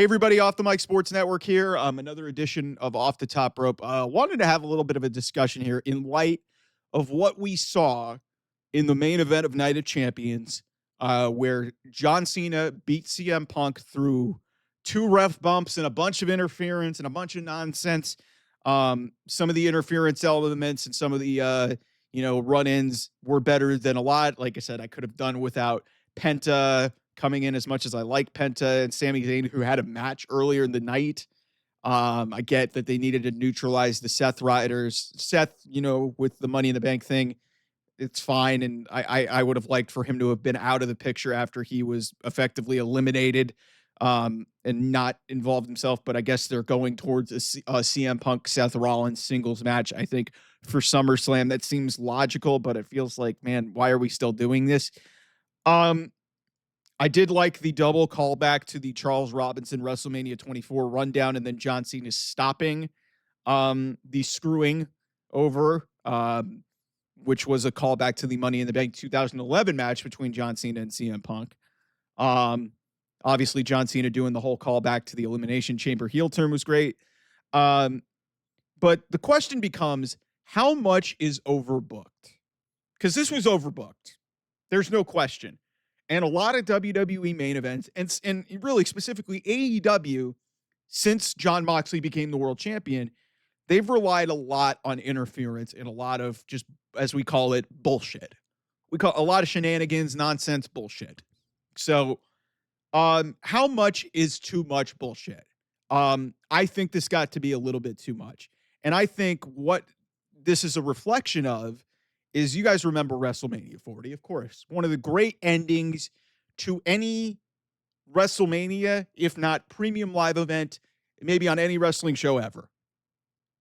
Hey, everybody, Off the Mic Sports Network here. Another edition of Off the Top Rope. Wanted to have a little bit of a discussion here in light of what we saw in the main event of Night of Champions, where John Cena beat CM Punk through two ref bumps and a bunch of interference and a bunch of nonsense. Some of the interference elements and some of the run-ins were better than a lot. Like I said, I could have done without Penta coming in as much as I like Penta and Sami Zayn, who had a match earlier in the night. I get that they needed to neutralize the Seth riders. Seth, with the Money in the Bank thing, it's fine. And I would have liked for him to have been out of the picture after he was effectively eliminated and not involved himself. But I guess they're going towards a CM Punk Seth Rollins singles match, I think, for SummerSlam. That seems logical, but it feels like, man, why are we still doing this? I did like the double callback to the Charles Robinson WrestleMania 24 rundown, and then John Cena stopping the screwing over, which was a callback to the Money in the Bank 2011 match between John Cena and CM Punk. Obviously, John Cena doing the whole callback to the Elimination Chamber heel turn was great. But the question becomes, how much is overbooked? Because this was overbooked. There's no question. And a lot of WWE main events, and really specifically AEW, since Jon Moxley became the world champion, they've relied a lot on interference and a lot of, just as we call it, bullshit. We call a lot of shenanigans, nonsense, bullshit. So, how much is too much bullshit? I think this got to be a little bit too much. And I think what this is a reflection of is, you guys remember WrestleMania 40, of course. One of the great endings to any WrestleMania, if not premium live event, maybe on any wrestling show ever.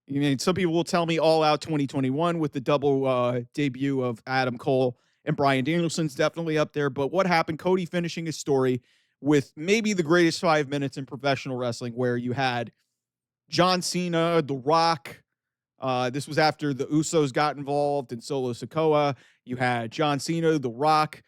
I mean, some people will tell me All Out 2021 with the double debut of Adam Cole and Bryan Danielson's definitely up there. But what happened? Cody finishing his story with maybe the greatest 5 minutes in professional wrestling, where you had John Cena, The Rock. This was after the Usos got involved in Solo Sikoa. You had John Cena, The Rock,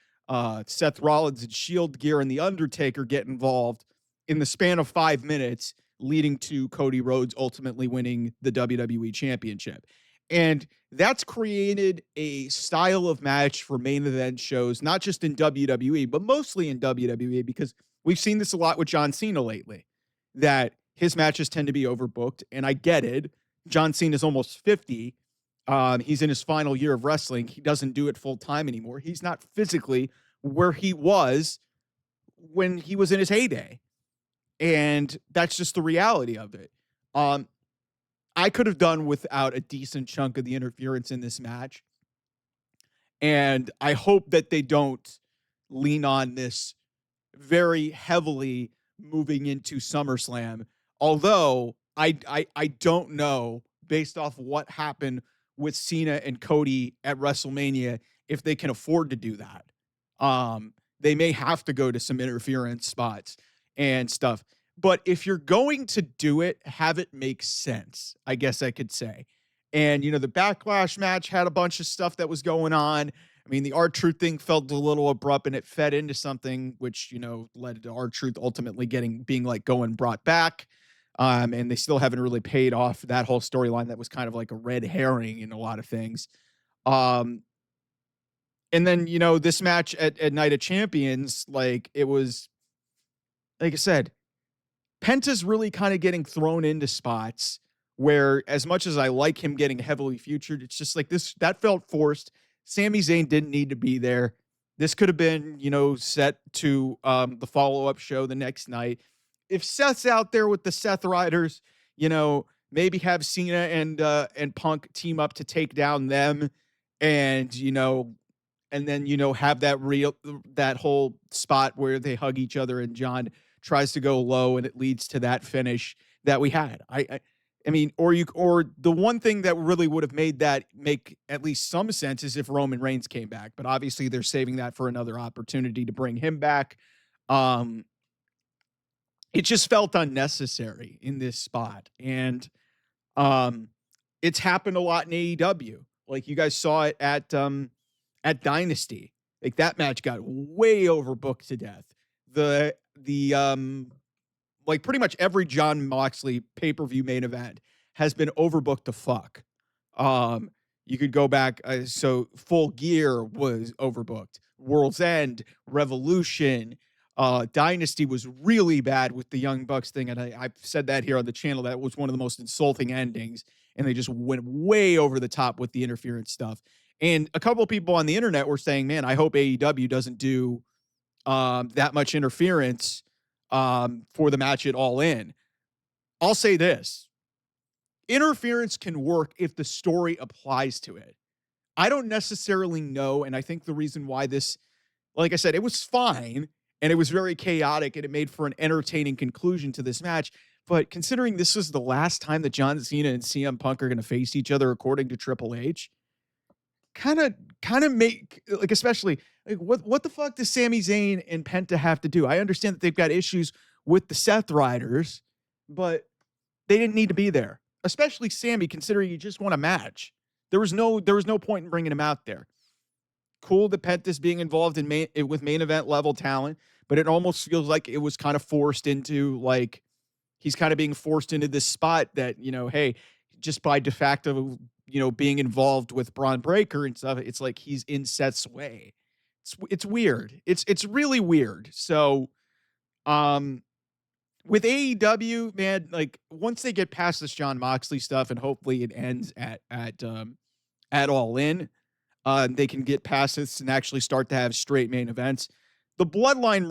Seth Rollins and Shield gear, and The Undertaker get involved in the span of 5 minutes, leading to Cody Rhodes ultimately winning the WWE Championship. And that's created a style of match for main event shows, not just in WWE, but mostly in WWE, because we've seen this a lot with John Cena lately, that his matches tend to be overbooked. And I get it. John Cena is almost 50. He's in his final year of wrestling. He doesn't do it full time anymore. He's not physically where he was when he was in his heyday. And that's just the reality of it. I could have done without a decent chunk of the interference in this match. And I hope that they don't lean on this very heavily moving into SummerSlam. Although I don't know, based off what happened with Cena and Cody at WrestleMania, if they can afford to do that. They may have to go to some interference spots and stuff. But if you're going to do it, have it make sense, I guess I could say. And, the Backlash match had a bunch of stuff that was going on. I mean, the R-Truth thing felt a little abrupt, and it fed into something which, led to R-Truth ultimately being going brought back. And they still haven't really paid off that whole storyline that was kind of like a red herring in a lot of things. And then, this match at Night of Champions, it was, like I said, Penta's really kind of getting thrown into spots where, as much as I like him getting heavily featured, it's just like this, that felt forced. Sami Zayn didn't need to be there. This could have been, set to the follow-up show the next night. If Seth's out there with the Seth Riders, maybe have Cena and Punk team up to take down them, and then have that whole spot where they hug each other and John tries to go low and it leads to that finish that we had. I mean, or the one thing that really would have made that make at least some sense is if Roman Reigns came back, but obviously they're saving that for another opportunity to bring him back. It just felt unnecessary in this spot. And it's happened a lot in AEW. Like, you guys saw it at Dynasty. Like, that match got way overbooked to death. The like pretty much every John Moxley pay-per-view main event has been overbooked to fuck. Um, you could go back, so Full Gear was overbooked. World's End, Revolution, Dynasty was really bad with the Young Bucks thing, and I've said that here on the channel. That was one of the most insulting endings, and they just went way over the top with the interference stuff. And a couple of people on the internet were saying, "Man, I hope AEW doesn't do that much interference for the match at All In." I'll say this: interference can work if the story applies to it. I don't necessarily know, and I think the reason why this, like I said, it was fine and it was very chaotic and it made for an entertaining conclusion to this match. But considering this is the last time that John Cena and CM Punk are going to face each other, according to Triple H, kind of make, like, especially like what the fuck does Sami Zayn and Penta have to do? I understand that they've got issues with the Seth Riders, but they didn't need to be there, especially Sammy, considering he just won a match. There was no point in bringing him out there. Cool that Penta's being involved in with main event level talent, but it almost feels like it was kind of forced into, like, he's kind of being forced into this spot that, hey, just by de facto, being involved with Braun Breaker and stuff, it's like he's in Seth's way. It's weird. It's really weird. So, um, with AEW, man, like, once they get past this John Moxley stuff, and hopefully it ends at All In, they can get past this and actually start to have straight main events. The Bloodline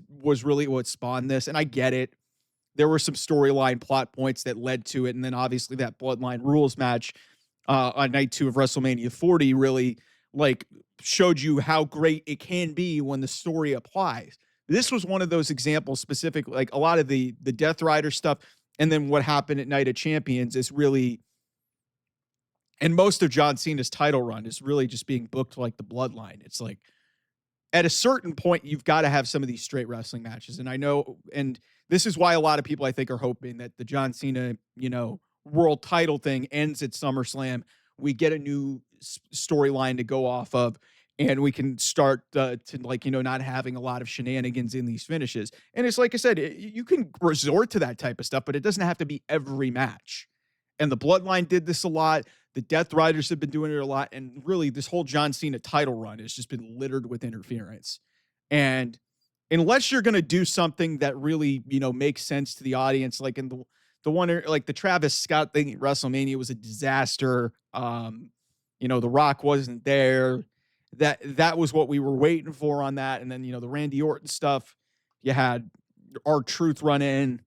was really what spawned this, and I get it. There were some storyline plot points that led to it, and then obviously that Bloodline rules match on night 2 of WrestleMania 40 really, like, showed you how great it can be when the story applies. This was one of those examples, specifically, like a lot of the Death Rider stuff, and then what happened at Night of Champions is really, and most of John Cena's title run is really just being booked like the Bloodline. It's like, at a certain point, you've got to have some of these straight wrestling matches. And I know, and this is why a lot of people, I think, are hoping that the John Cena, world title thing ends at SummerSlam. We get a new storyline to go off of, and we can start to, like, not having a lot of shenanigans in these finishes. And it's like I said, you can resort to that type of stuff, but it doesn't have to be every match. And the Bloodline did this a lot. The Death Riders have been doing it a lot. And really, this whole John Cena title run has just been littered with interference. And unless you're going to do something that really, makes sense to the audience, like in the one, like the Travis Scott thing at WrestleMania was a disaster. The Rock wasn't there. That was what we were waiting for on that. And then, the Randy Orton stuff, you had R-Truth run in,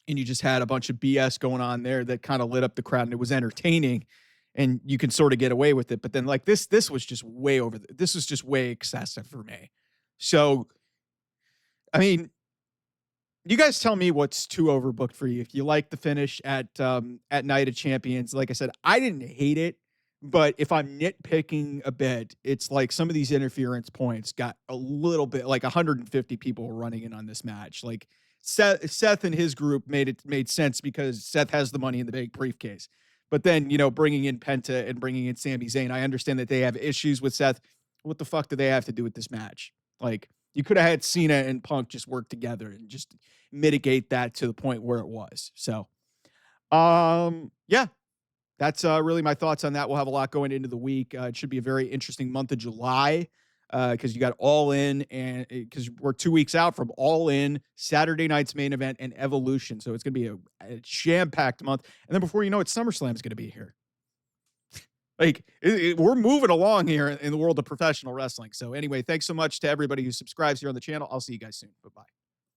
and you just had a bunch of BS going on there that kind of lit up the crowd, and it was entertaining, and you can sort of get away with it. But then, like, this was just way this was just way excessive for me. So, I mean, you guys tell me what's too overbooked for you. If you like the finish at Night of Champions, like I said, I didn't hate it, but if I'm nitpicking a bit, it's like some of these interference points got a little bit, like 150 people were running in on this match. Like, Seth and his group made sense because Seth has the Money in the Bank briefcase. But then, bringing in Penta and bringing in Sami Zayn, I understand that they have issues with Seth. What the fuck do they have to do with this match? Like, you could have had Cena and Punk just work together and just mitigate that to the point where it was. So, yeah, that's really my thoughts on that. We'll have a lot going into the week. It should be a very interesting month of July because you got All In, and because we're 2 weeks out from All In, Saturday night's main event, and Evolution. So it's going to be a jam-packed month. And then before you know it, SummerSlam is going to be here. Like, we're moving along here in the world of professional wrestling. So anyway, thanks so much to everybody who subscribes here on the channel. I'll see you guys soon. Bye-bye.